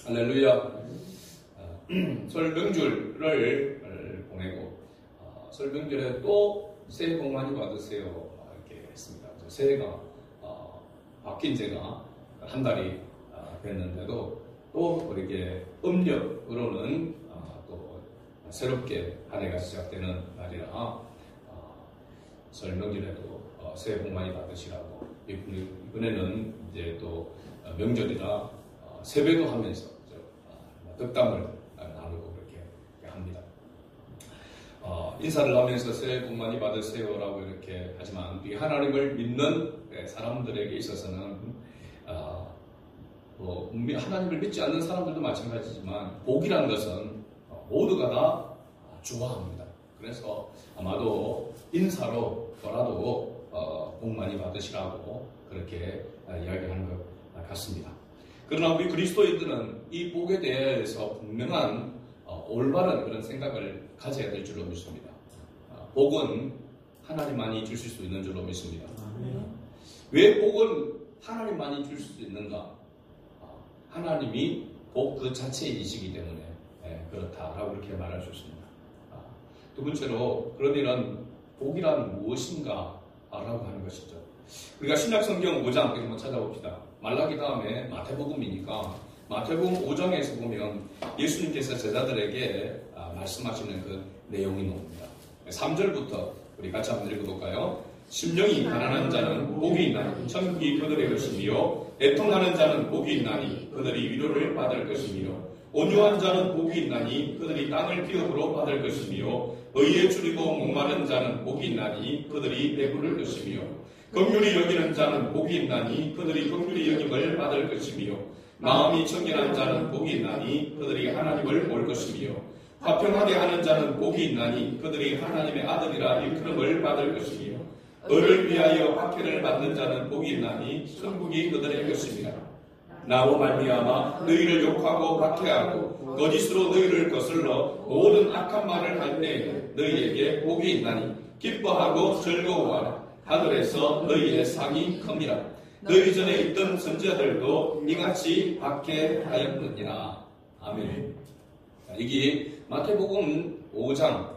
할렐루야. 설 명절을 보내고 설 명절에 또 새해 복 많이 받으세요 이렇게 했습니다. 새해가 바뀐 지가 한 달이 됐는데도 또 이렇게 음력으로는 또 새롭게 한 해가 시작되는 날이라 설 명절에도 새해 복 많이 받으시라고 이번에는 이제 또 명절이라 세배도 하면서 덕담을 나누고 그렇게 합니다. 인사를 하면서 새해 복 많이 받으세요라고 이렇게 하지만 이 하나님을 믿는 사람들에게 있어서는 하나님을 믿지 않는 사람들도 마찬가지지만 복이라는 것은 모두가 다 좋아합니다. 그래서 아마도 인사로라도 복 많이 받으시라고 그렇게 이야기하는 것 같습니다. 그러나 우리 그리스도인들은 이 복에 대해서 분명한 올바른 그런 생각을 가져야 될 줄로 믿습니다. 복은 하나님만이 주실 수 있는 줄로 믿습니다. 왜 복은 하나님만이 줄 수 있는가? 하나님이 복 그 자체이시기 때문에 그렇다라고 그렇게 말할 수 있습니다. 두 번째로 그러면 복이란 무엇인가? 라고 하는 것이죠. 우리가 신약성경 5장 한번 찾아봅시다. 말라기 다음에 마태복음이니까 마태복음 5장에서 보면 예수님께서 제자들에게 말씀하시는 그 내용이 나옵니다. 3절부터 우리 같이 한번 읽어볼까요? 심령이 가난한 자는 복이 있나니 천국이 그들의 것이며 애통하는 자는 복이 있나니 그들이 위로를 받을 것이며 온유한 자는 복이 있나니 그들이 땅을 기업으로 받을 것이며 의에 줄이고 목마른 자는 복이 있나니 그들이 배부를 것이며 긍휼히 여기는 자는 복이 있나니 그들이 긍휼히 여김을 받을 것이며 마음이 청결한 자는 복이 있나니 그들이 하나님을 볼 것이며 화평하게 하는 자는 복이 있나니 그들이 하나님의 아들이라 일컬음을 받을 것이며 을을 위하여 박해를 받는 자는 복이 있나니 천국이 그들의 것입니다. 나로 말미암아 너희를 욕하고 박해하고 거짓으로 너희를 거슬러 모든 악한 말을 할 때 너희에게 복이 있나니 기뻐하고 즐거워하라. 하늘에서 너희의 상이 큽니다. 너희 전에 있던 선지자들도 이같이 박해하였느니라. 아멘. 이게 마태복음 5장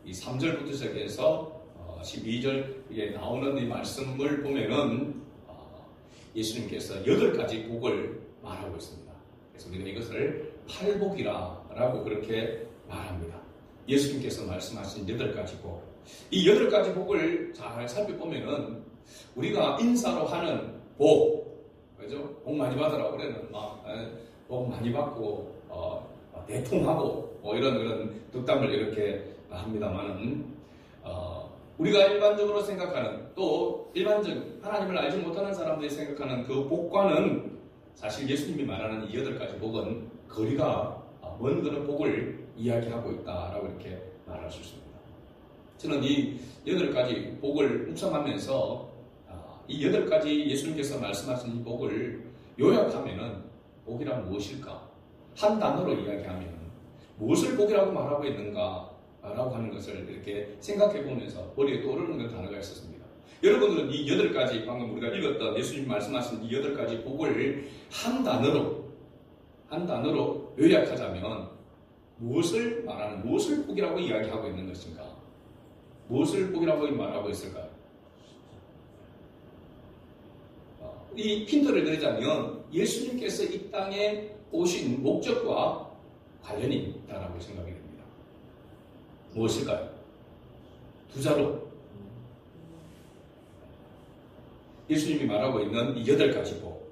이 3절부터 시작해서 12절에 나오는 이 말씀을 보면은 예수님께서 8가지 복을 말하고 있습니다. 그래서 우리가 이것을 팔복이라고 그렇게 말합니다. 예수님께서 말씀하신 8가지 복. 이 8가지 복을 잘 살펴보면은 우리가 인사로 하는 복, 그죠? 복 많이 받으라고 그러면 복 많이 받고 대통하고 이런 덕담을 이렇게 합니다만은 우리가 일반적으로 생각하는 또 일반적 하나님을 알지 못하는 사람들이 생각하는 그 복과는 사실 예수님이 말하는 이 8가지 복은 거리가 먼 그런 복을 이야기하고 있다라고 이렇게 말할 수 있습니다. 저는 이 8가지 복을 묵상하면서 이 8가지 예수님께서 말씀하신 이 복을 요약하면은 복이란 무엇일까? 한 단어로 이야기하면 무엇을 복이라고 말하고 있는가? 라고 하는 것을 이렇게 생각해 보면서 머리에 떠오르는 그 단어가 있었습니다. 여러분들은 이 8가지 방금 우리가 읽었던 예수님 말씀하신 이 8가지 복을 한 단어로 요약하자면 무엇을 복이라고 이야기하고 있는 것인가? 무엇을 복이라고 말하고 있을까요? 이 힌트를 드리자면 예수님께서 이 땅에 오신 목적과 관련이 있다라고 생각이 됩니다. 무엇일까요? 2자로 예수님이 말하고 있는 이 8가지 복.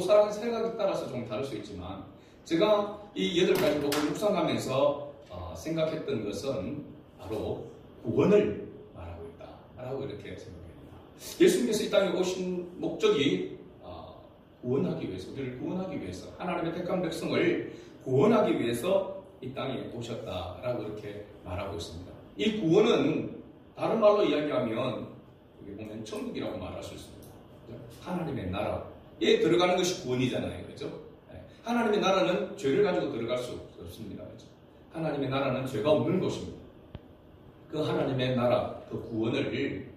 사람 생각에 따라서 좀 다를 수 있지만 제가 이 8가지 복을 묵상하면서 생각했던 것은 바로 구원을 말하고 있다라고 이렇게 생각합니다. 예수님께서 이 땅에 오신 목적이 구원하기 위해서, 우리를 구원하기 위해서, 하나님의 택한 백성을 구원하기 위해서 이 땅에 오셨다라고 이렇게 말하고 있습니다. 이 구원은 다른 말로 이야기하면 여기 보면 천국이라고 말할 수 있습니다. 하나님의 나라에 들어가는 것이 구원이잖아요, 그렇죠? 하나님의 나라는 죄를 가지고 들어갈 수 없습니다, 그렇죠? 하나님의 나라는 죄가 없는 곳입니다. 그 하나님의 나라, 그 구원을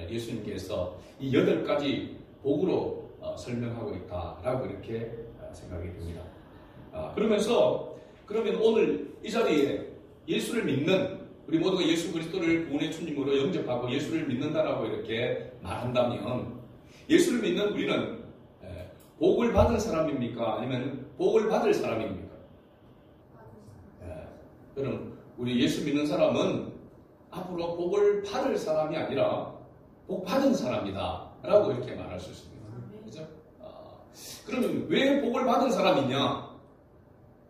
예수님께서 이 8가지 복으로 설명하고 있다라고 이렇게 생각이 듭니다. 그러면 오늘 이 자리에 예수를 믿는 우리 모두가 예수 그리스도를 구원의 주님으로 영접하고 예수를 믿는다라고 이렇게 말한다면 예수를 믿는 우리는 복을 받은 사람입니까? 아니면 복을 받을 사람입니까? 그럼 우리 예수 믿는 사람은 앞으로 복을 받을 사람이 아니라 복 받은 사람이다 라고 이렇게 말할 수 있습니다. 그죠? 그러면 왜 복을 받은 사람이냐?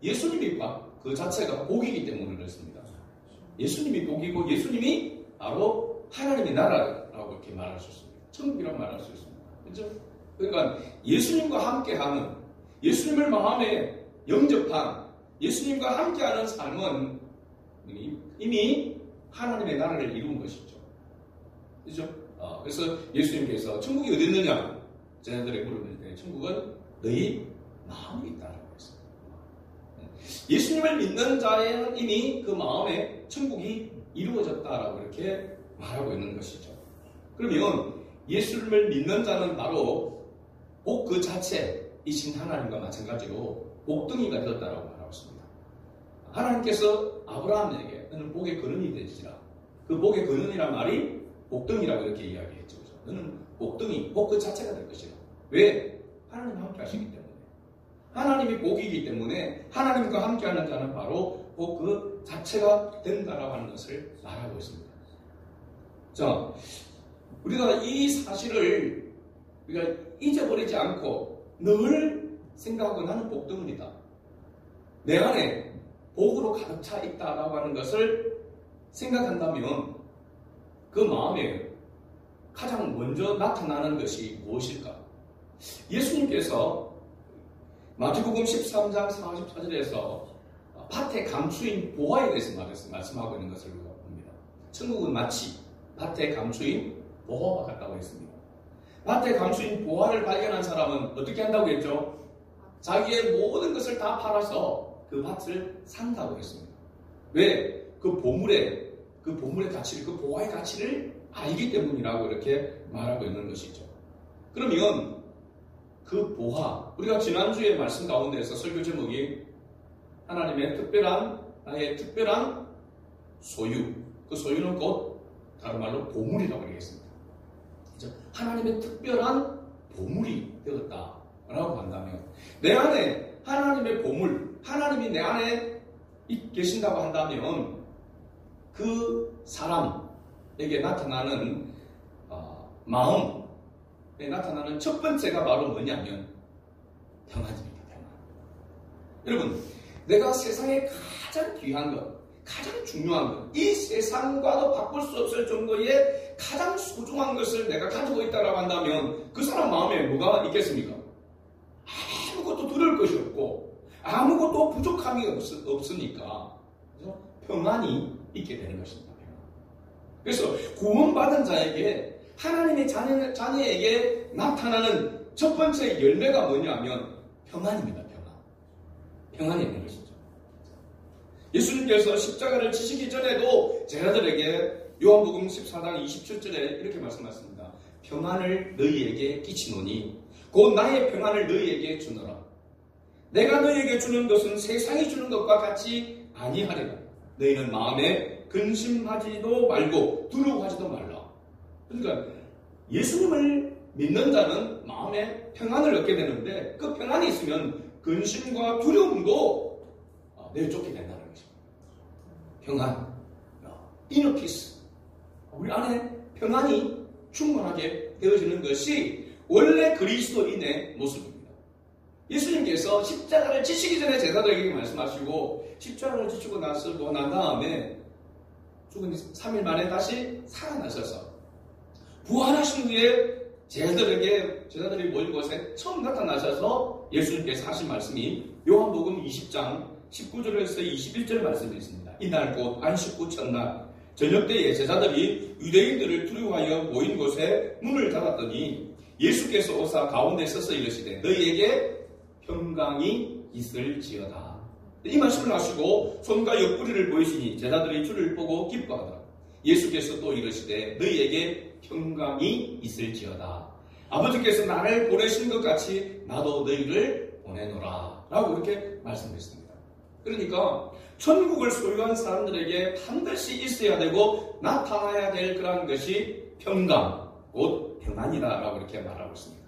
예수님이 그 자체가 복이기 때문에 그렇습니다. 예수님이 복이고 예수님이 바로 하나님의 나라라고 이렇게 말할 수 있습니다. 천국이라고 말할 수 있습니다. 그죠? 그러니까 예수님과 함께하는, 예수님을 마음에 영접한, 예수님과 함께하는 삶은 이미 하나님의 나라를 이룬 것이죠. 그죠? 그래서 예수님께서 천국이 어디 있느냐? 제자들에게 물었을 때 천국은 너희 마음에 있다라고 했습니다. 예수님을 믿는 자에는 이미 그 마음에 천국이 이루어졌다라고 이렇게 말하고 있는 것이죠. 그러면 예수님을 믿는 자는 바로 복 그 자체이신 하나님과 마찬가지로 복등이가 되었다라고 말하고 있습니다. 하나님께서 아브라함에게 너는 복의 근원이 되지라. 그 복의 근원이란 말이 복등이라고 이렇게 이야기했죠. 너는 복등이, 복 그 자체가 될 것이라. 왜? 하나님과 함께 하시기 때문에. 하나님이 복이기 때문에 하나님과 함께하는 자는 바로 복 그 자체가 된다라고 하는 것을 말하고 있습니다. 자, 우리가 이 사실을 우리가 잊어버리지 않고 늘 생각하고 나는 복등이다. 내 안에 복으로 가득 차 있다라고 하는 것을 생각한다면 그 마음에 가장 먼저 나타나는 것이 무엇일까? 예수님께서 마태복음 13장 44절에서 밭에 감추인 보화에 대해서 말씀하고 있는 것을 봅니다. 천국은 마치 밭에 감추인 보화와 같다고 했습니다. 밭에 감추인 보화를 발견한 사람은 어떻게 한다고 했죠? 자기의 모든 것을 다 팔아서 그 밭을 산다고 했습니다. 왜? 그 보물의 가치를, 그 보화의 가치를 알기 때문이라고 이렇게 말하고 있는 것이죠. 그러면 그 보화, 우리가 지난주에 말씀 가운데서 설교 제목이 하나님의 나의 특별한 소유, 그 소유는 곧 다른 말로 보물이라고 얘기했습니다. 하나님의 특별한 보물이 되었다라고 한다면 내 안에 하나님의 보물, 하나님이 내 안에 계신다고 한다면 그 사람에게 나타나는 마음에 나타나는 첫 번째가 바로 뭐냐면 평안입니다. 평안. 여러분, 내가 세상에 가장 귀한 것, 가장 중요한 것, 이 세상과도 바꿀 수 없을 정도의 가장 소중한 것을 내가 가지고 있다고 한다면 그 사람 마음에 뭐가 있겠습니까? 아무것도 두려울 것이 없고 아무것도 부족함이 없으니까 평안이 있게 되는 것입니다. 그래서 구원받은 자에게 하나님의 자녀에게 나타나는 첫 번째 열매가 뭐냐면 평안입니다. 평안이 있는 것이죠. 예수님께서 십자가를 지시기 전에도 제자들에게 요한복음 14장 27절에 이렇게 말씀하셨습니다. 평안을 너희에게 끼치노니 곧 나의 평안을 너희에게 주노라. 내가 너희에게 주는 것은 세상이 주는 것과 같이 아니하리라. 너희는 마음에 근심하지도 말고 두려워하지도 말라. 그러니까 예수님을 믿는 자는 마음에 평안을 얻게 되는데 그 평안이 있으면 근심과 두려움도 내쫓게 된다는 것입니다. 평안, inner peace. 우리 안에 평안이 충만하게 되어지는 것이 원래 그리스도인의 모습입니다. 예수님께서 십자가를 지시기 전에 제자들에게 말씀하시고 십자가를 지시고 난 다음에 죽은 3일 만에 다시 살아나셔서 부활하신 후에 제자들이 모인 곳에 처음 나타나셔서 예수님께서 하신 말씀이 요한복음 20장 19절에서 21절 말씀이 있습니다. 이날 곧 안식구 첫날 저녁 때에 제자들이 유대인들을 두려워하여 모인 곳에 문을 닫았더니 예수께서 오사 가운데 서서 이르시되 너희에게 평강이 있을지어다. 이 말씀을 하시고 손과 옆구리를 보이시니 제자들이 주를 보고 기뻐하더라. 예수께서 또 이르시되 너희에게 평강이 있을지어다. 아버지께서 나를 보내신 것 같이 나도 너희를 보내노라 라고 이렇게 말씀했습니다. 그러니까 천국을 소유한 사람들에게 반드시 있어야 되고 나타나야 될 그런 것이 평강, 곧 평안이다라고 이렇게 말하고 있습니다.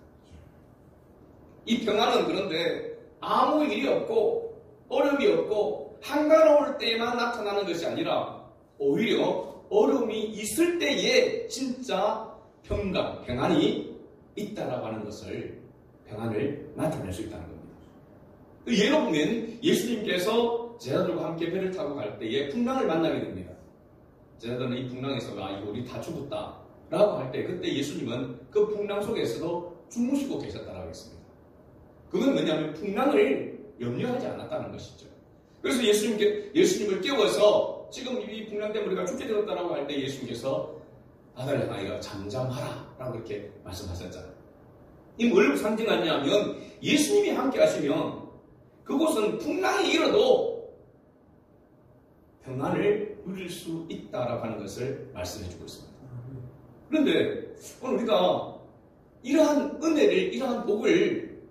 이 평안은 그런데 아무 일이 없고 어려움이 없고 한가로울 때에만 나타나는 것이 아니라 오히려 어려움이 있을 때에 진짜 평강, 평안이 있다라고 하는 것을 평안을 나타낼 수 있다는 겁니다. 예로 보면 예수님께서 제자들과 함께 배를 타고 갈 때에 풍랑을 만나게 됩니다. 제자들은 이 풍랑에서 이거 우리 다 죽었다 라고 할 때 그때 예수님은 그 풍랑 속에서도 주무시고 계셨다라고 했습니다. 그건 뭐냐면 풍랑을 염려하지 않았다는 것이죠. 그래서 예수님을 깨워서 지금 이 풍랑 때문에 우리가 죽게 되었다라고 할 때 예수님께서 바다를 향하여 잠잠하라 라고 이렇게 말씀하셨잖아요. 이 뭘 상징하냐면 예수님이 함께 하시면 그곳은 풍랑이 일어도 평안을 누릴 수 있다라고 하는 것을 말씀해 주고 있습니다. 그런데 오늘 우리가 이러한 은혜를, 이러한 복을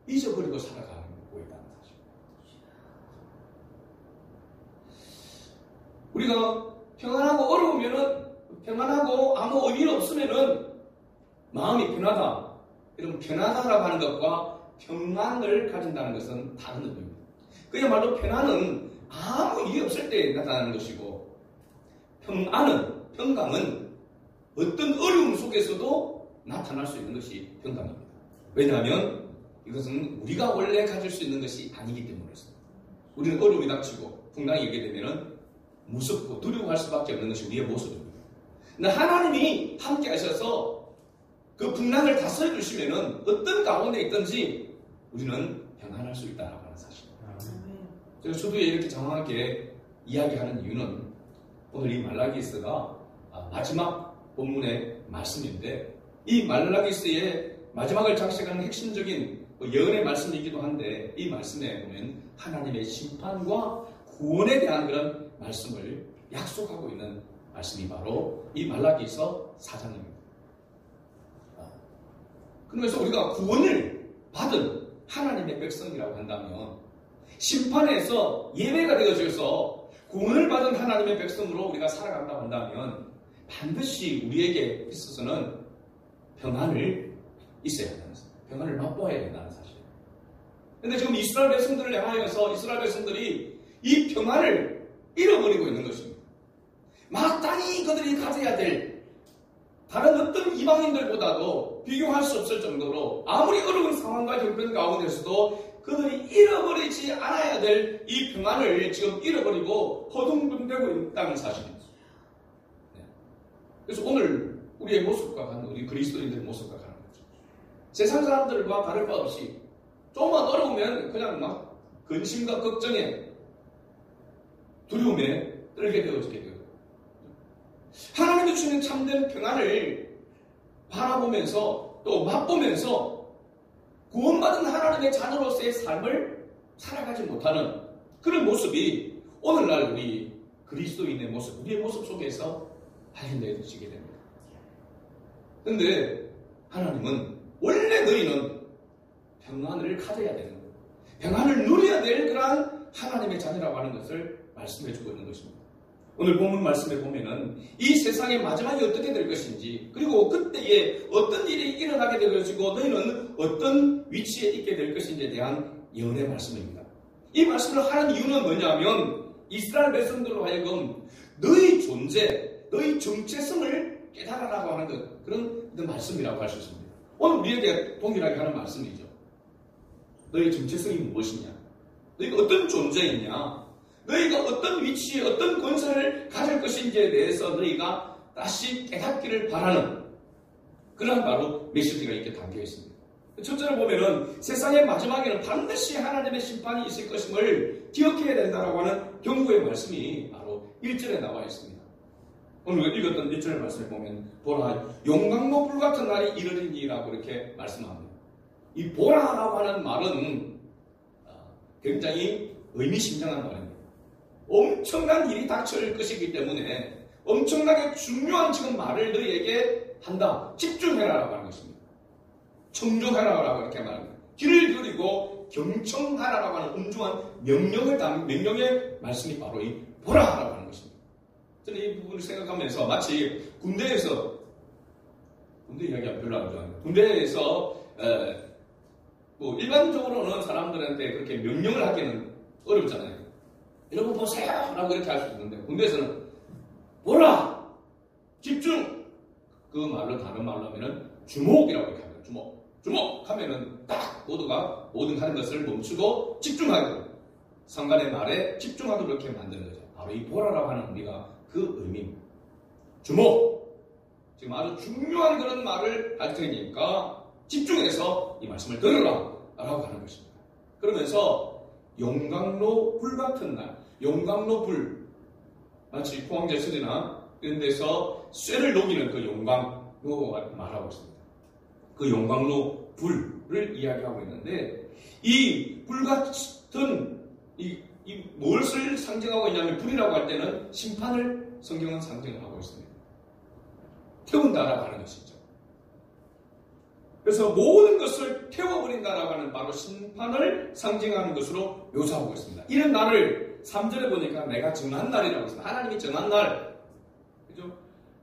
잊어버리고 살아가고 있다는 사실. 우리가 평안하고 어려우면은, 평안하고 아무 의미 없으면은 마음이 편하다. 이런 편하다라고 하는 것과 평안을 가진다는 것은 다른 의미입니다. 그야말로 편안은 아무 일이 없을 때 나타나는 것이고, 평강은 어떤 어려움 속에서도 나타날 수 있는 것이 평강입니다. 왜냐하면 이것은 우리가 원래 가질 수 있는 것이 아니기 때문이었습니다. 우리는 어려움이 닥치고 풍랑이 오게 되면 무섭고 두려워할 수밖에 없는 것이 우리의 모습입니다. 근데 하나님이 함께 하셔서 그 풍랑을 다스려 주시면 어떤 가운데 있든지 우리는 평안할 수 있다라고 하는 사실입니다. 그래서 저도 이렇게 장황하게 이야기하는 이유는 오늘 이 말라기스가 마지막 본문의 말씀인데 이 말라기스의 마지막을 장식하는 핵심적인 예언의 말씀이기도 한데 이 말씀에 보면 하나님의 심판과 구원에 대한 그런 말씀을 약속하고 있는 말씀이 바로 이 말라기서 4장입니다. 그래서 우리가 구원을 받은 하나님의 백성이라고 한다면 심판에서 예외가 되어져서 구원을 받은 하나님의 백성으로 우리가 살아간다고 한다면 반드시 우리에게 있어서는 평안을 있어야 한다는 사실, 평안을 맛보아야 된다는 사실. 그런데 지금 이스라엘 백성들을 향하여서 이스라엘 백성들이 이 평안을 잃어버리고 있는 것입니다. 마땅히 그들이 가져야 될 다른 어떤 이방인들보다도 비교할 수 없을 정도로 아무리 어려운 상황과 형편 가운데서도 그들이 잃어버리지 않아야 될 이 평안을 지금 잃어버리고 허둥둥대고 있다는 사실입니다. 그래서 오늘 우리의 모습과 같은 우리 그리스도인들의 모습과 같은 거죠. 세상 사람들과 다를 바 없이 조금만 어려우면 그냥 막 근심과 걱정에 두려움에 떨게 되어지게 되고 하나님이 주시는 참된 평안을 바라보면서 또 맛보면서 구원받은 하나님의 자녀로서의 삶을 살아가지 못하는 그런 모습이 오늘날 우리 그리스도인의 모습, 우리의 모습 속에서 발현되어지게 됩니다. 그런데 하나님은 원래 너희는 평안을 가져야 되는 거예요. 평안을 누려야 될 그러한 하나님의 자녀라고 하는 것을 말씀해 주고 있는 것입니다. 오늘 본문 말씀에 보면은 이 세상의 마지막이 어떻게 될 것인지 그리고 그때에 어떤 일이 일어나게 될 것이고 너희는 어떤 위치에 있게 될 것인지에 대한 예언의 말씀입니다. 이 말씀을 하는 이유는 뭐냐면 이스라엘 백성들로 하여금 너희 존재, 너희 정체성을 깨달으라고 하는 그런 말씀이라고 할 수 있습니다. 오늘 우리에게 동일하게 하는 말씀이죠. 너희 정체성이 무엇이냐? 너희가 어떤 존재이냐? 너희가 어떤 위치에 어떤 권세를 가질 것인지에 대해서 너희가 다시 깨닫기를 바라는 그런 바로 메시지가 이렇게 담겨 있습니다. 첫째로 보면은 세상의 마지막에는 반드시 하나님의 심판이 있을 것임을 기억해야 된다라고 하는 경고의 말씀이 바로 1절에 나와 있습니다. 오늘 읽었던 1절 말씀을 보면 보라 용광로 불 같은 날이 이르리니라고 이렇게 말씀합니다. 이 보라라고 하는 말은 굉장히 의미심장한 말입니다. 엄청난 일이 닥칠 것이기 때문에 엄청나게 중요한 지금 말을 너희에게 한다. 집중해라라고 하는 것입니다. 청종하라고 이렇게 말합니다. 귀를 기울이고 경청하라라고 하는 엄중한 명령의 말씀이 바로 이 보라라고 하는 것입니다. 저는 이 부분을 생각하면서 마치 군대에서 군대 이야기하면 별로 안 좋아합니다. 군대에서 뭐 일반적으로는 사람들한테 그렇게 명령을 하기는 어렵잖아요. 여러분 보세요! 라고 이렇게 할 수 있는데 군대에서는 보라! 집중! 그 말로 다른 말로 하면은 주목이라고 이렇게 합니다. 주목 하면은 딱 모두가 모든 하는 것을 멈추고 집중하고 상관의 말에 집중하도록 이렇게 만드는 거죠. 바로 이 보라라고 하는 의미가 그 의미입니다. 주목! 지금 아주 중요한 그런 말을 할 테니까 집중해서 이 말씀을 들으라 라고 하는 것입니다. 그러면서 용광로 불 같은 날, 용광로 불, 마치 포항제설이나 이런 데서 쇠를 녹이는 그 용광로 말하고 있습니다. 그 용광로 불을 이야기하고 있는데 이 불 같은 이 무엇을 상징하고 있냐면 불이라고 할 때는 심판을 성경은 상징을 하고 있습니다. 태운다라고 하는 것이죠. 그래서 모든 것을 태워버린다라고 하는 바로 심판을 상징하는 것으로 묘사하고 있습니다. 이런 날을 3절에 보니까 내가 정한 날이라고 했습니다. 하나님이 정한 날. 그죠?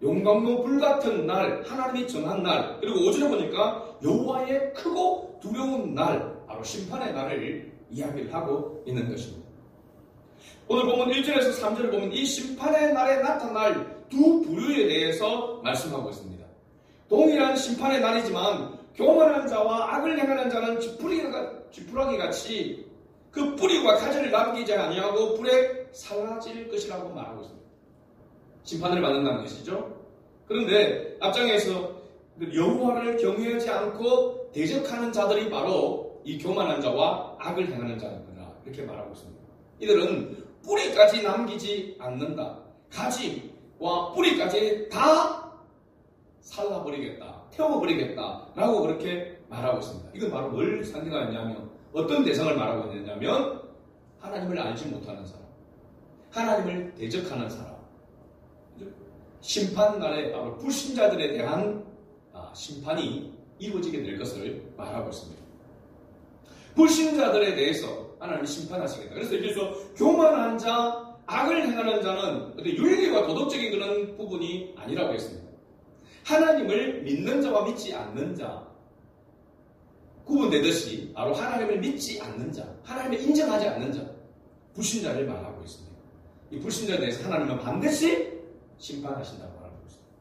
용광로 불 같은 날, 하나님이 정한 날. 그리고 5절에 보니까 여호와의 크고 두려운 날, 바로 심판의 날을 이야기를 하고 있는 것입니다. 오늘 보면 1절에서 3절을 보면 이 심판의 날에 나타날 두 부류에 대해서 말씀하고 있습니다. 동일한 심판의 날이지만 교만한 자와 악을 행하는 자는 지푸라기 같이 그 뿌리와 가지를 남기지 아니하고 불에 사라질 것이라고 말하고 있습니다. 심판을 받는다는 것이죠. 그런데 앞장에서 여호와를 경외하지 않고 대적하는 자들이 바로 이 교만한 자와 악을 행하는 자들이다 이렇게 말하고 있습니다. 이들은 뿌리까지 남기지 않는다. 가지와 뿌리까지 다 살라버리겠다, 태워버리겠다라고 그렇게 말하고 있습니다. 이건 바로 뭘 상징하냐면 어떤 대상을 말하고 있느냐면 하나님을 알지 못하는 사람, 하나님을 대적하는 사람, 심판날에 바로 불신자들에 대한 심판이 이루어지게 될 것을 말하고 있습니다. 불신자들에 대해서 하나님이 심판하시겠다. 그래서 여기서 교만한 자, 악을 행하는 자는 윤리와 도덕적인 그런 부분이 아니라고 했습니다. 하나님을 믿는 자와 믿지 않는 자 구분되듯이 바로 하나님을 믿지 않는 자, 하나님을 인정하지 않는 자, 불신자를 말하고 있습니다. 이 불신자에 대해서 하나님은 반드시 심판하신다고 말하고 있습니다.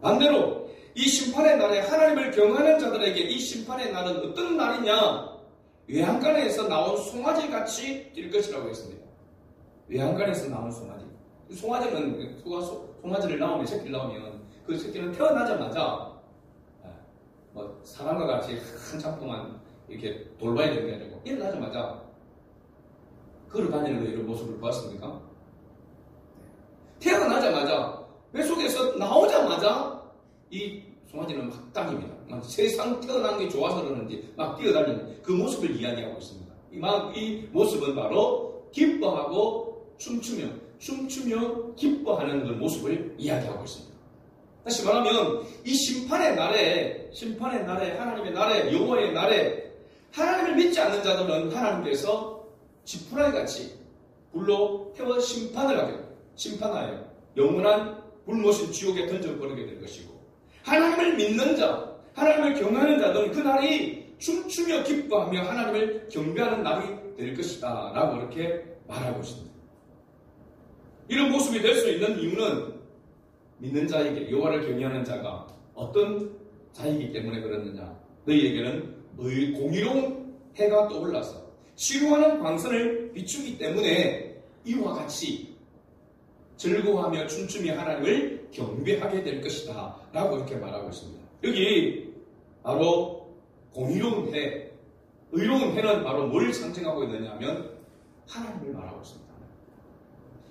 반대로 이 심판의 날에 하나님을 경외하는 자들에게 이 심판의 날은 어떤 날이냐? 외양간에서 나온 송아지 같이 뛸 것이라고 했습니다. 외양간에서 나온 송아지. 송아지는 송아지를 낳으면 새끼를 낳으면 그 새끼는 태어나자마자 사람과 같이 한참 동안 이렇게 돌봐야 되는 게 아니고 일어나자마자 걸어 다니는 이런 모습을 보았습니까? 태어나자마자 뱃속에서 나오자마자 이 송아지는 막 당깁니다. 막 세상 태어난 게 좋아서 그러는지 막 뛰어다니는 그 모습을 이야기하고 있습니다. 이 모습은 바로 기뻐하고 춤추며 기뻐하는 그 모습을 이야기하고 있습니다. 다시 말하면 이 심판의 날에 하나님의 날에 여호와의 날에 하나님을 믿지 않는 자들은 하나님께서 지푸라기같이 불로 태워 심판하여 영원한 불모신 지옥에 던져버리게 될 것이고 하나님을 믿는 자, 하나님을 경외하는 자들은 그 날이 춤추며 기뻐하며 하나님을 경배하는 날이 될 것이다 라고 이렇게 말하고 있습니다. 이런 모습이 될 수 있는 이유는 믿는 자에게 여호와를 경외하는 자가 어떤 자이기 때문에 그러느냐. 너희에게는 공의로운 해가 떠올라서 치료하는 광선을 비추기 때문에 이와 같이 즐거워하며 춤추며 하나님을 경배하게 될 것이다 라고 이렇게 말하고 있습니다. 여기 바로 공의로운 해, 의로운 해는 바로 뭘 상징하고 있느냐 하면 하나님을 말하고 있습니다.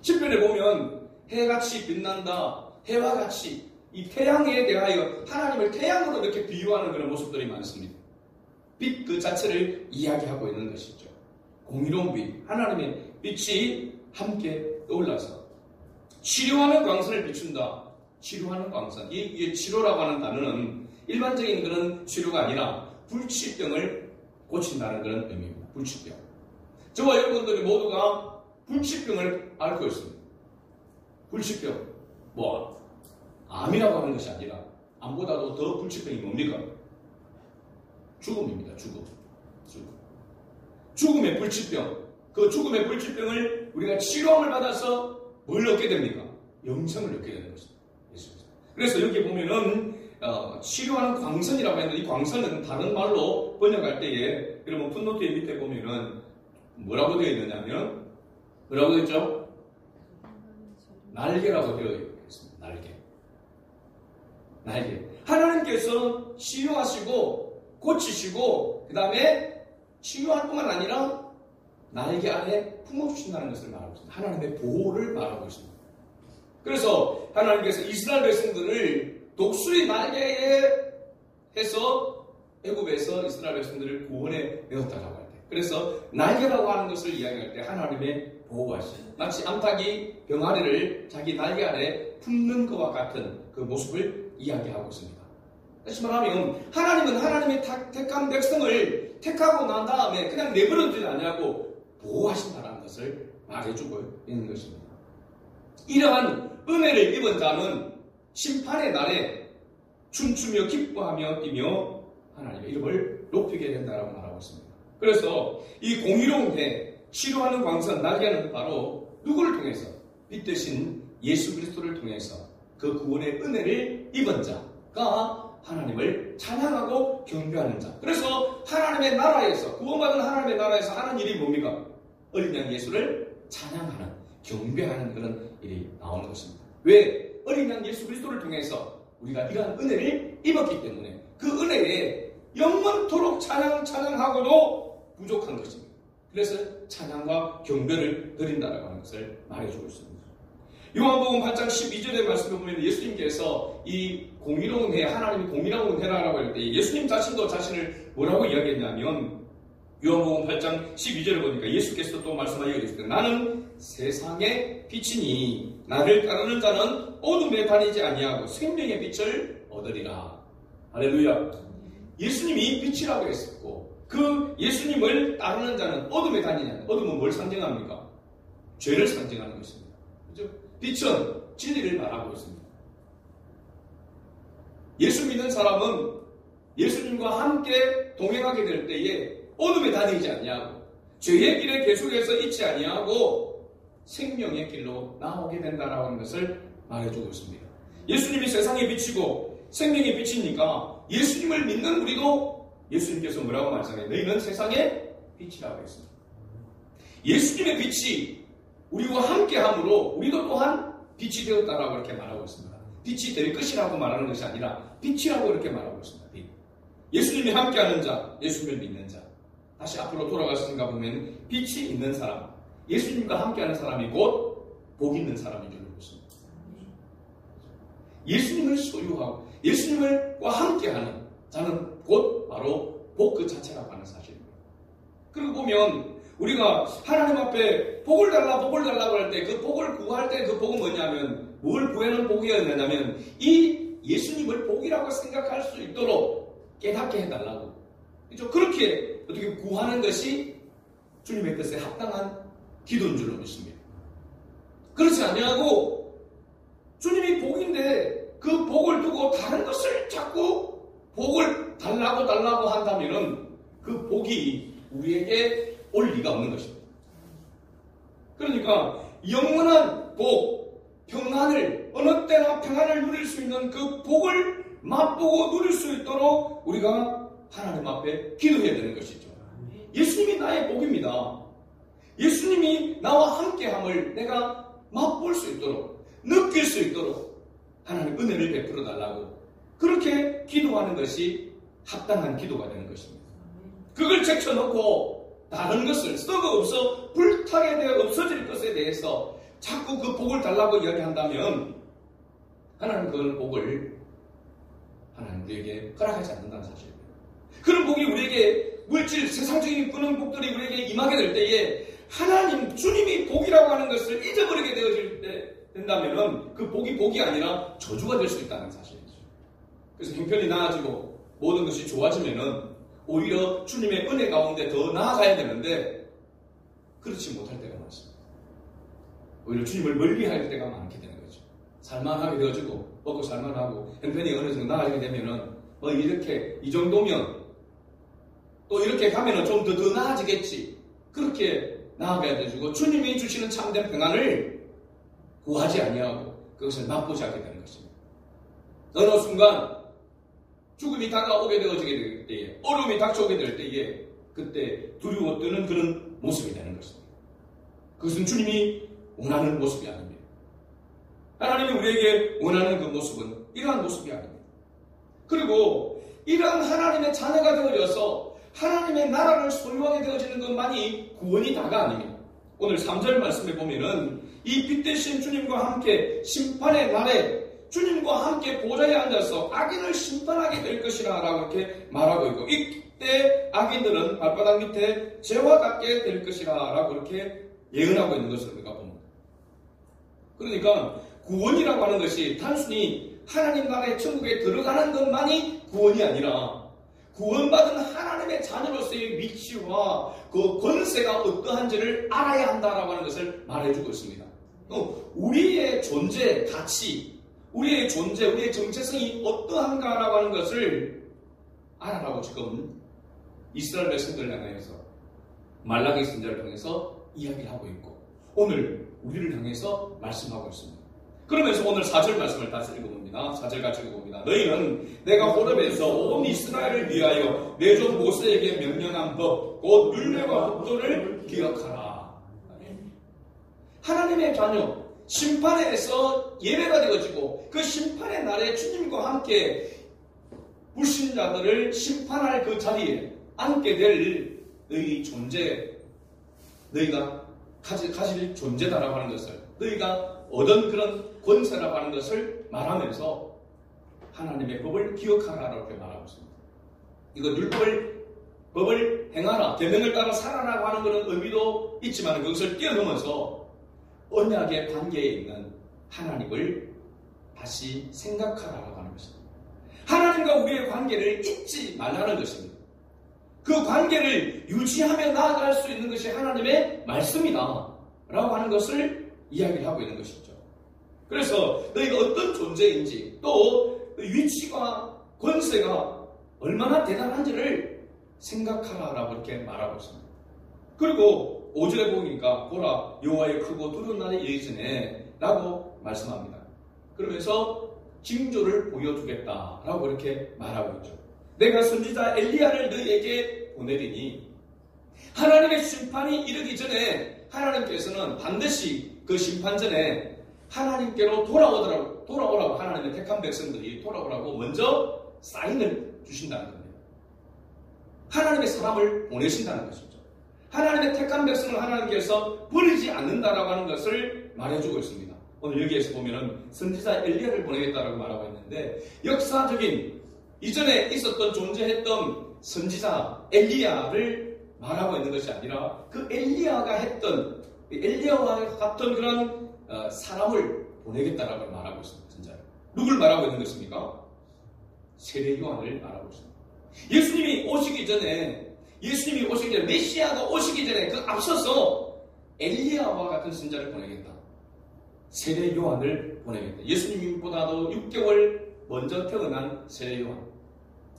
10편에 보면 해같이 빛난다, 해와 같이 이 태양에 대하여 하나님을 태양으로 이렇게 비유하는 그런 모습들이 많습니다. 빛 그 자체를 이야기하고 있는 것이죠. 공의로운 빛, 하나님의 빛이 함께 떠올라서 치료하는 광선을 비춘다. 치료하는 광선. 이 치료라고 하는 단어는 일반적인 그런 치료가 아니라 불치병을 고친다는 그런 의미입니다. 불치병. 저와 여러분들이 모두가 불치병을 앓고 있습니다. 불치병. 암이라고 하는 것이 아니라 암보다도 더 불치병이 뭡니까? 죽음입니다. 죽음의 불치병. 그 죽음의 불치병을 우리가 치료함을 받아서 뭘 얻게 됩니까? 영생을 얻게 되는 것입니다. 그래서 여기 보면은 치료하는 광선이라고 했는데 이 광선은 다른 말로 번역할 때에 여러분 풋노트의 밑에 보면은 뭐라고 되어 있느냐면 뭐라고 되어 있죠? 날개라고 되어 있습니다. 날개. 하나님께서 치유하시고 고치시고 그 다음에 치유할 뿐만 아니라 날개 아래 품어주신다는 것을 말하고 있습니다. 하나님의 보호를 말하고 있습니다. 그래서 하나님께서 이스라엘 백성들을 독수리 날개에 해서 애굽에서 이스라엘 백성들을 구원해 내었다라고 할 때, 그래서 날개라고 하는 것을 이야기할 때 하나님의 보호하심, 마치 암탉이 병아리를 자기 날개 아래 품는 것과 같은 그 모습을 이야기하고 있습니다. 다시 말하면 하나님은 하나님의 택한 백성을 택하고 난 다음에 그냥 내버려두지 않냐고 보호하신다는 것을 말해주고 있는 것입니다. 이러한 은혜를 입은 자는 심판의 날에 춤추며 기뻐하며 뛰며 하나님의 이름을 높이게 된다고 말하고 있습니다. 그래서 이 공의로운 해, 치료하는 광선, 날개는 바로 누구를 통해서? 빛 대신 예수 그리스도를 통해서 그 구원의 은혜를 입은 자가 하나님을 찬양하고 경배하는 자. 그래서 하나님의 나라에서, 구원받은 하나님의 나라에서 하는 일이 뭡니까? 어린 양 예수를 찬양하는, 경배하는 그런 일이 나오는 것입니다. 왜? 어린 양 예수 그리스도를 통해서 우리가 이러한 은혜를 입었기 때문에 그 은혜에 영원토록 찬양하고도 부족한 것입니다. 그래서 찬양과 경배를 드린다라고 하는 것을 말해주고 있습니다. 요한복음 8장 12절의 말씀을 보면 예수님께서 이 공의로운 해, 하나님이 공의로운 해라고 할 때 예수님 자신도 자신을 뭐라고 이야기했냐면 요한복음 8장 12절을 보니까 예수께서 또 말씀하여 계십니다. 나는 세상의 빛이니 나를 따르는 자는 어둠에 다니지 아니하고 생명의 빛을 얻으리라. 할렐루야. 예수님이 빛이라고 했었고 그 예수님을 따르는 자는 어둠에 다니냐. 어둠은 뭘 상징합니까? 죄를 상징하는 것입니다. 그렇죠? 빛은 진리를 말하고 있습니다. 예수 믿는 사람은 예수님과 함께 동행하게 될 때에 어둠에 다니지 아니하고 죄의 길에 계속해서 있지 아니하고 생명의 길로 나오게 된다라고 하는 것을 말해주고 있습니다. 예수님이 세상의 빛이고 생명의 빛이니까 예수님을 믿는 우리도 예수님께서 뭐라고 말씀해요? 너희는 세상의 빛이라고 했습니다. 예수님의 빛이 우리와 함께함으로 우리도 또한 빛이 되었다라고 이렇게 말하고 있습니다. 빛이 될 것이라고 말하는 것이 아니라 빛이라고 이렇게 말하고 있습니다. 빛. 예수님이 함께하는 자, 예수님을 믿는 자. 다시 앞으로 돌아가시는가 보면 빛이 있는 사람, 예수님과 함께하는 사람이 곧 복 있는 사람인 줄 알고 있습니다. 예수님을 소유하고 예수님과 함께하는 자는 곧 바로 복 그 자체라고 하는 사실입니다. 그리고 보면 우리가 하나님 앞에 복을 달라고 할 때 그 복을 구할 때 그 복은 뭐냐면 뭘 구하는 복이었냐면 이 예수님을 복이라고 생각할 수 있도록 깨닫게 해달라고. 그렇죠? 그렇게 어떻게 구하는 것이 주님의 뜻에 합당한 기도인 줄로 믿습니다. 그렇지 아니하고 주님이 복인데 그 복을 두고 다른 것을 자꾸 복을 달라고 한다면은 그 복이 우리에게 올 리가 없는 것입니다. 그러니까 영원한 복, 평안을 어느 때나 평안을 누릴 수 있는 그 복을 맛보고 누릴 수 있도록 우리가 하나님 앞에 기도해야 되는 것이죠. 예수님이 나의 복입니다. 예수님이 나와 함께함을 내가 맛볼 수 있도록 느낄 수 있도록 하나님 은혜를 베풀어 달라고 그렇게 기도하는 것이 합당한 기도가 되는 것입니다. 그걸 제쳐놓고 다른 것을 썩어 없어 불타게 되어 없어질 것에 대해서 자꾸 그 복을 달라고 이야기한다면 하나님 그 복을 하나님 우리에게 허락하지 않는다는 사실입니다. 그런 복이 우리에게 물질, 세상적인 그런 복들이 우리에게 임하게 될 때에 하나님, 주님이 복이라고 하는 것을 잊어버리게 되어질 때 된다면 그 복이 복이 아니라 저주가 될 수 있다는 사실이죠. 그렇지 않냐고 주님이 복인데 그 복을 그래서 형편이 나아지고 모든 것이 좋아지면은 오히려 주님의 은혜 가운데 더 나아가야 되는데 그렇지 못할 때가 많습니다. 오히려 주님을 멀리할 때가 많게 되는 거죠. 살만하게 되어지고 먹고 살만하고 형편이 어느 정도 나아지게 되면은 이렇게 이 정도면 또 이렇게 가면은 좀 더 나아지겠지. 그렇게 나아가야 되고 주님이 주시는 참된 평안을 구하지 아니하고 그것을 맛보지 않게 되는 것입니다. 어느 순간 죽음이 다가오게 되어지게 될 때에, 어려움이 닥쳐오게 될 때에 그때 두려워 뜨는 그런 모습이 되는 것입니다. 그것은 주님이 원하는 모습이 아닙니다. 하나님이 우리에게 원하는 그 모습은 이러한 모습이 아닙니다. 그리고 이러한 하나님의 자녀가 되어져서 하나님의 나라를 소유하게 되어지는 것만이 구원이 다가 아닙니다. 오늘 3절 말씀에 보면은 이 빛 대신 주님과 함께 심판의 날에 주님과 함께 보좌에 앉아서 악인을 심판하게 될 것이라 라고 이렇게 말하고 있고, 이때 악인들은 발바닥 밑에 재와 같게 될 것이라 라고 이렇게 예언하고 있는 것을 우리가 봅니다. 그러니까 구원이라고 하는 것이 단순히 하나님 나라의 천국에 들어가는 것만이 구원이 아니라 구원받은 하나님의 자녀로서의 위치와 그 권세가 어떠한지를 알아야 한다라고 하는 것을 말해주고 있습니다. 또 우리의 존재, 가치, 우리의 존재, 우리의 정체성이 어떠한가라고 하는 것을 알아라고 지금 이스라엘 백성들을 향해서 말라기 선지자를 통해서 이야기를 하고 있고 오늘 우리를 향해서 말씀하고 있습니다. 그러면서 오늘 4절 말씀을 다시 읽어봅니다. 4절 같이 읽어봅니다. 너희는 내가 호렙에서 온 이스라엘을 위하여 내 종 모세에게 명령한 법, 곧 율례와 법도를 기억하라. 하나님의 자녀, 심판에서 예배가 되어지고 그 심판의 날에 주님과 함께 불신자들을 심판할 그 자리에 앉게 될 너희 존재, 너희가 가질 존재다라고 하는 것을, 너희가 얻은 그런 권세라고 하는 것을 말하면서 하나님의 법을 기억하라라고 말하고 있습니다. 이거 법을 행하라, 계명을 따라 살아라고 하는 그런 의미도 있지만 그것을 뛰어넘어서 언약의 관계에 있는 하나님을 다시 생각하라고 하는 것입니다. 하나님과 우리의 관계를 잊지 말라는 것입니다. 그 관계를 유지하며 나아갈 수 있는 것이 하나님의 말씀이다 라고 하는 것을 이야기를 하고 있는 것이죠. 그래서 너희가 어떤 존재인지 또 위치가 권세가 얼마나 대단한지를 생각하라라고 이렇게 말하고 있습니다. 그리고 5절에 보니까 보라 여호와의 크고 두려운 날이 이르기전에 라고 말씀합니다. 그러면서 징조를 보여주겠다라고 이렇게 말하고 있죠. 내가 선지자 엘리야를 너희에게 보내리니 하나님의 심판이 이르기 전에 하나님께서는 반드시 그 심판 전에 하나님께로 돌아오라고 하나님의 택한 백성들이 돌아오라고 먼저 사인을 주신다는 겁니다. 하나님의 사람을 보내신다는 것이죠. 하나님의 택한 백성을 하나님께서 버리지 않는다라고 하는 것을 말해주고 있습니다. 오늘 여기에서 보면은 선지자 엘리야를 보내겠다라고 말하고 있는데 역사적인 이전에 있었던 존재했던 선지자 엘리야를 말하고 있는 것이 아니라 그 엘리야가 했던 엘리야와 같은 그런 사람을 보내겠다라고 말하고 있습니다. 진짜 누굴 말하고 있는 것입니까? 세례 요한을 말하고 있습니다. 예수님이 오시기 전에 메시아가 오시기 전에 그 앞서서 엘리야와 같은 선지자를 보내겠다. 세례 요한을 보내겠다. 예수님보다도 6개월 먼저 태어난 세례 요한.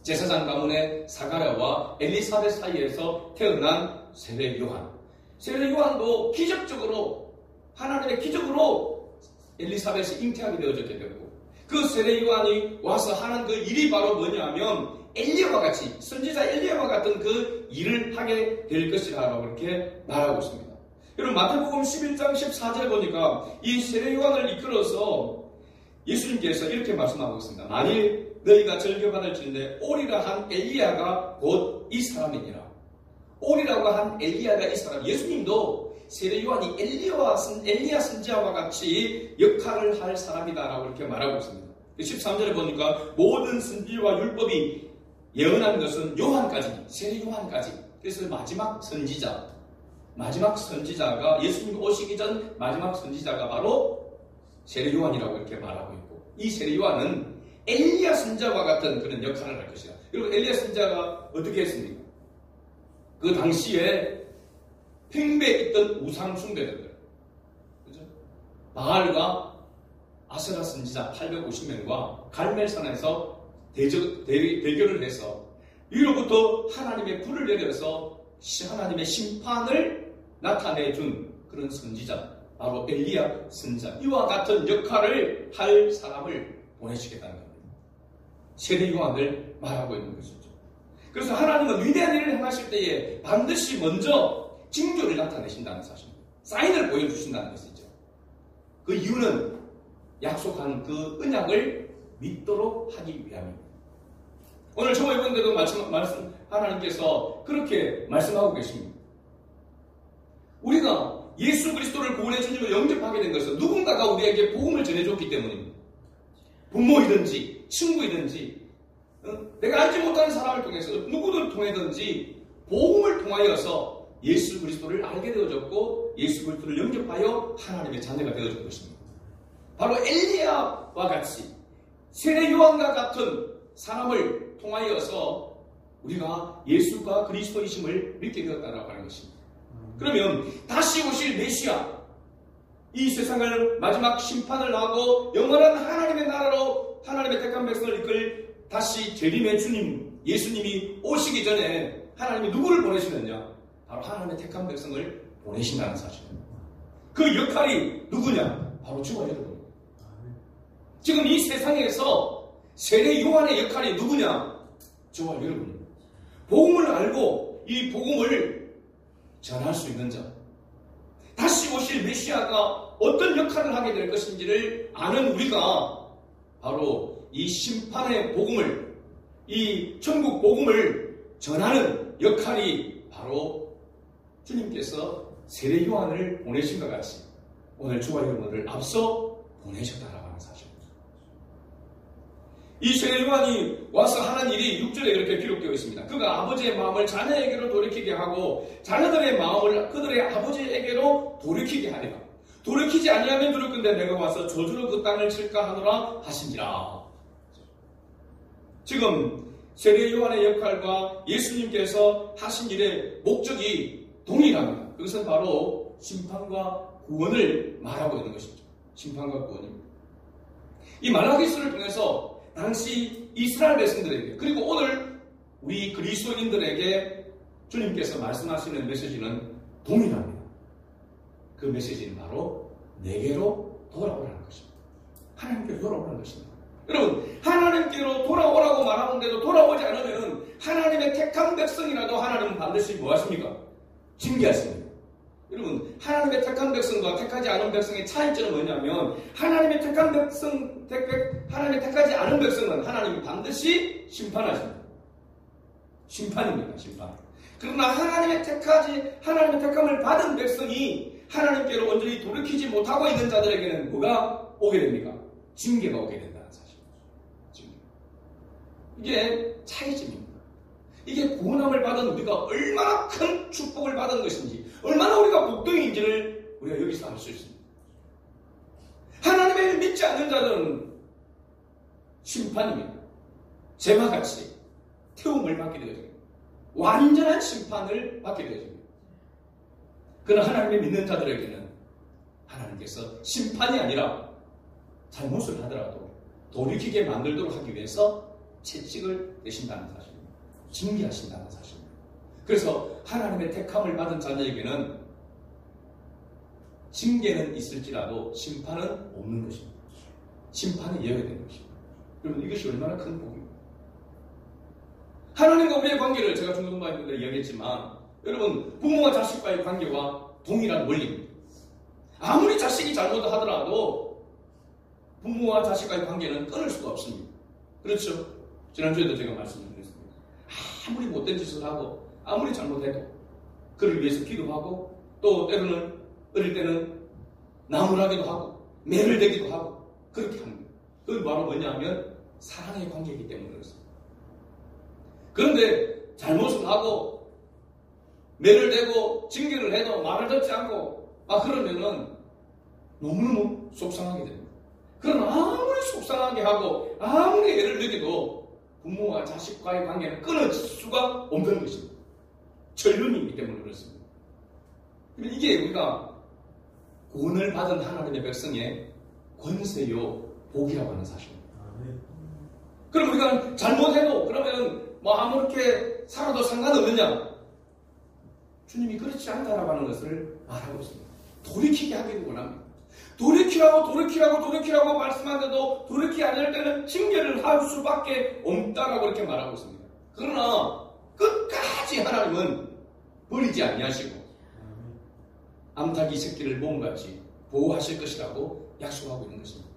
제사장 가문의 사가랴와 엘리사벳 사이에서 태어난 세례 요한. 세례 요한도 기적적으로 하나님의 기적으로 엘리사벳이 잉태하게 되어졌게 되고 그 세례 요한이 와서 하는 그 일이 바로 뭐냐면 엘리야와 같이 선지자 엘리야와 같은 그 일을 하게 될 것이라고 이렇게 말하고 있습니다. 여러분 마태복음 11장 14절에 보니까 이 세례 요한을 이끌어서 예수님께서 이렇게 말씀하고 있습니다. 만일 너희가 절교받을지인데 오리라 한 엘리야가 곧 이 사람이니라. 오리라고 한 엘리야가 이 사람. 예수님도 세례 요한이 엘리야 선지자와 같이 역할을 할 사람이다라고 이렇게 말하고 있습니다. 13절에 보니까 모든 선지와 율법이 예언한 것은 요한까지, 세례 요한까지. 그래서 마지막 선지자가 예수님 오시기 전 마지막 선지자가 바로 세례 요한이라고 이렇게 말하고 있고 이 세례 요한은 엘리야 선지자와 같은 그런 역할을 할 것이다. 그리고 엘리야 선지자가 어떻게 했습니까? 그 당시에 팽배에 있던 우상 숭배자들, 그죠? 바알과 아세라 선지자 850명과 갈멜산에서 대결을 해서 위로부터 하나님의 불을 내려서 하나님의 심판을 나타내준 그런 선지자, 바로 엘리야 선지자, 이와 같은 역할을 할 사람을 보내시겠다는 겁니다. 세례 요한을 말하고 있는 것이죠. 그래서 하나님은 위대한 일을 행하실 때에 반드시 먼저 징조를 나타내신다는 사실입니다. 사인을 보여주신다는 것이죠. 그 이유는 약속한 그 언약을 믿도록 하기 위함입니다. 오늘 저와 여러분들도 말씀 하나님께서 그렇게 말씀하고 계십니다. 우리가 예수 그리스도를 구원의 주님을 영접하게 된 것은 누군가가 우리에게 복음을 전해줬기 때문입니다. 부모이든지 친구이든지 내가 알지 못하는 사람을 통해서 누구를 통해든지 복음을 통하여서 예수 그리스도를 알게 되어졌고 예수 그리스도를 영접하여 하나님의 자녀가 되어진 것입니다. 바로 엘리야와 같이 세례 요한과 같은 사람을 통하여서 우리가 예수가 그리스도이심을 믿게 되었다라고 하는 것입니다. 그러면 다시 오실 메시아, 이 세상을 마지막 심판을 하고 영원한 하나님의 나라로 하나님의 택한 백성을 이끌 다시 재림의 주님 예수님이 오시기 전에 하나님이 누구를 보내시느냐? 바로 하나님의 택한 백성을 보내신다는 사실입니다. 그 역할이 누구냐? 바로 저와 여러분. 지금 이 세상에서 세례 요한의 역할이 누구냐? 저와 여러분입니다. 복음을 알고 이 복음을 전할 수 있는 자, 다시 오실 메시아가 어떤 역할을 하게 될 것인지를 아는 우리가 바로 이 심판의 복음을, 이 천국 복음을 전하는 역할이 바로 주님께서 세례 요한을 보내신 것 같이 오늘 저와 여러분을 앞서 보내셨다라고 하는 사실입니다. 이 세례 요한이 와서 하는 일이 6절에 그렇게 기록되어 있습니다. 그가 아버지의 마음을 자녀에게로 돌이키게 하고 자녀들의 마음을 그들의 아버지에게로 돌이키게 하리라. 돌이키지 아니하면 두렵건대 내가 와서 저주로 그 땅을 칠까 하노라 하신지라. 지금 세례 요한의 역할과 예수님께서 하신 일의 목적이 동일합니다. 그것은 바로 심판과 구원을 말하고 있는 것이죠. 심판과 구원입니다. 이 말라기서를 통해서 당시 이스라엘 백성들에게 그리고 오늘 우리 그리스도인들에게 주님께서 말씀하시는 메시지는 동일합니다. 그 메시지는 바로 내게로 돌아오라는 것입니다. 하나님께로 돌아오라는 것입니다. 여러분, 하나님께로 돌아오라고 말하는데도 돌아오지 않으면 하나님의 택한 백성이라도 하나님은 반드시 뭐 하십니까? 징계하십니다. 여러분, 하나님의 택한 백성과 택하지 않은 백성의 차이점은 뭐냐면 하나님의 택한 백성, 하나님의 택하지 않은 백성은 하나님이 반드시 심판하십니다. 심판입니다. 심판. 그러나 하나님의 택함을 받은 백성이 하나님께로 온전히 돌이키지 못하고 있는 자들에게는 뭐가 오게 됩니까? 징계가 오게 된다는 사실입니다. 징계. 이게 차이점입니다. 이게 구원함을 받은 우리가 얼마나 큰 축복을 받은 것인지, 얼마나 우리가 복덩이인지를 우리가 여기서 알 수 있습니다. 하나님을 믿지 않는 자들은 심판입니다. 죄와 같이 태움을 받게 되어집니다. 완전한 심판을 받게 되어집니다. 그러나 하나님을 믿는 자들에게는 하나님께서 심판이 아니라 잘못을 하더라도 돌이키게 만들도록 하기 위해서 채찍을 내신다는 사실입니다. 징계하신다는 사실입니다. 그래서 하나님의 택함을 받은 자녀에게는 징계는 있을지라도 심판은 없는 것입니다. 심판이 예외되는 것입니다. 여러분, 이것이 얼마나 큰 복입니다. 하나님과 우리의 관계를 제가 중동반인들에 이야기했지만 여러분, 부모와 자식과의 관계와 동일한 원리입니다. 아무리 자식이 잘못을 하더라도 부모와 자식과의 관계는 끊을 수가 없습니다. 그렇죠? 지난주에도 제가 말씀드렸습니다. 아무리 못된 짓을 하고 아무리 잘못해도 그를 위해서 기도하고 또 때로는 어릴 때는 나무라기도 하고 매를 대기도 하고 그렇게 합니다. 그건 바로 뭐냐면 사랑의 관계이기 때문에 그렇습니다. 그런데 잘못을 하고 매를 대고 징계를 해도 말을 듣지 않고 그러면은 너무너무 속상하게 됩니다. 그럼 아무리 속상하게 하고 아무리 애를 느껴도 부모와 자식과의 관계는 끊어질 수가 없는 것입니다. 전륜이기 때문에 그렇습니다. 이게 우리가 구원을 받은 하나님의 백성의 권세요 복이라고 하는 사실입니다. 그럼 우리가 잘못해도 그러면 뭐 아무렇게 살아도 상관없느냐? 주님이 그렇지 않다라고 하는 것을 말하고 있습니다. 돌이키게 하기를 원합니다. 돌이키라고 말씀하는데도 돌이키지 않을 때는 징계를 할 수밖에 없다라고 이렇게 말하고 있습니다. 그러나 끝까지 하나님은 버리지 아니하시고 암탉이 새끼를 몸같이 보호하실 것이라고 약속하고 있는 것입니다.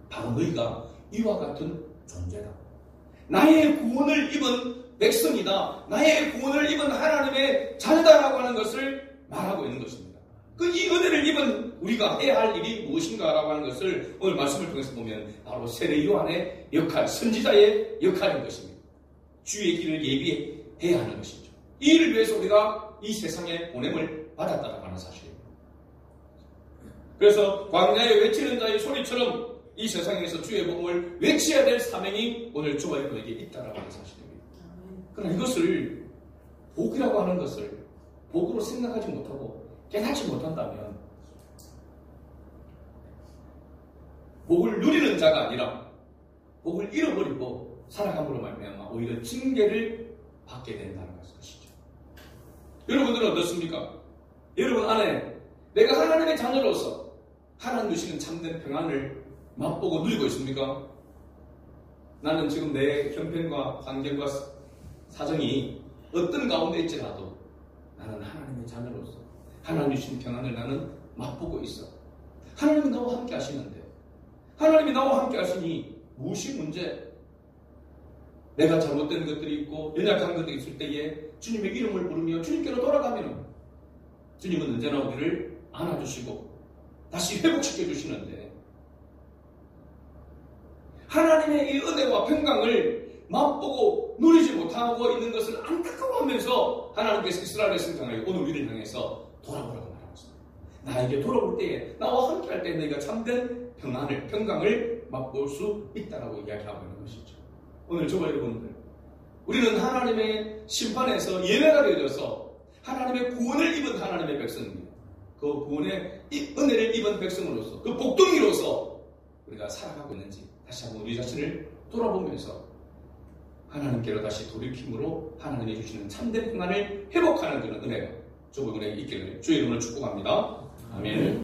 바로 너희가 이와 같은 존재다. 나의 구원을 입은 백성이다. 나의 구원을 입은 하나님의 자녀다라고 하는 것을 말하고 있는 것입니다. 이 은혜를 입은 우리가 해야 할 일이 무엇인가라고 하는 것을 오늘 말씀을 통해서 보면 바로 세례 요한의 역할, 선지자의 역할인 것입니다. 주의 길을 예비해야 하는 것이죠. 이 일을 위해서 우리가 이 세상에 보냄을 받았다라고 하는 사실입니다. 그래서 광야에 외치는 자의 소리처럼 이 세상에서 주의 복음을 외쳐야 될 사명이 오늘 저와 여러분에게 있다라고 하는 사실입니다. 그러나 이것을 복이라고 하는 것을 복으로 생각하지 못하고 깨닫지 못한다면 복을 누리는 자가 아니라 복을 잃어버리고 살아감으로 말미암아 오히려 징계를 받게 된다는 것이죠. 여러분들은 어떻습니까? 여러분 안에 내가 하나님의 자녀로서 하나님 주시는 참된 평안을 맛보고 누리고 있습니까? 나는 지금 내 형편과 환경과 사정이 어떤 가운데 있지라도 나는 하나님의 자녀로서 하나님 주신 평안을 나는 맛보고 있어. 하나님이 나와 함께 하시는데 하나님이 나와 함께 하시니 무엇이 문제? 내가 잘못된 것들이 있고 연약한 것들이 있을 때에 주님의 이름을 부르며 주님께로 돌아가면 주님은 언제나 우리를 안아주시고 다시 회복시켜 주시는데 하나님의 이 은혜와 평강을 맛보고 누리지 못하고 있는 것을 안타까워하면서 하나님께서 이스라엘의 성장을 오늘 우리를 향해서 돌아보라고 말하고 있습니다. 나에게 돌아올 때에 나와 함께 할 때 너희가 참된 평강을 맛볼 수 있다라고 이야기하고 있는 것이죠. 오늘 저와 여러분들 우리는 하나님의 심판에서 예외가 되어져서 하나님의 구원을 입은 하나님의 백성입니다. 그 구원의 은혜를 입은 백성으로서 그 복덩이로서 우리가 살아가고 있는지 다시 한번 우리 자신을 돌아보면서 하나님께로 다시 돌이킴으로 하나님이 주시는 참된 평안을 회복하는 그런 은혜가 저분에게 있기를 주의 이름으로 축복합니다. 아멘.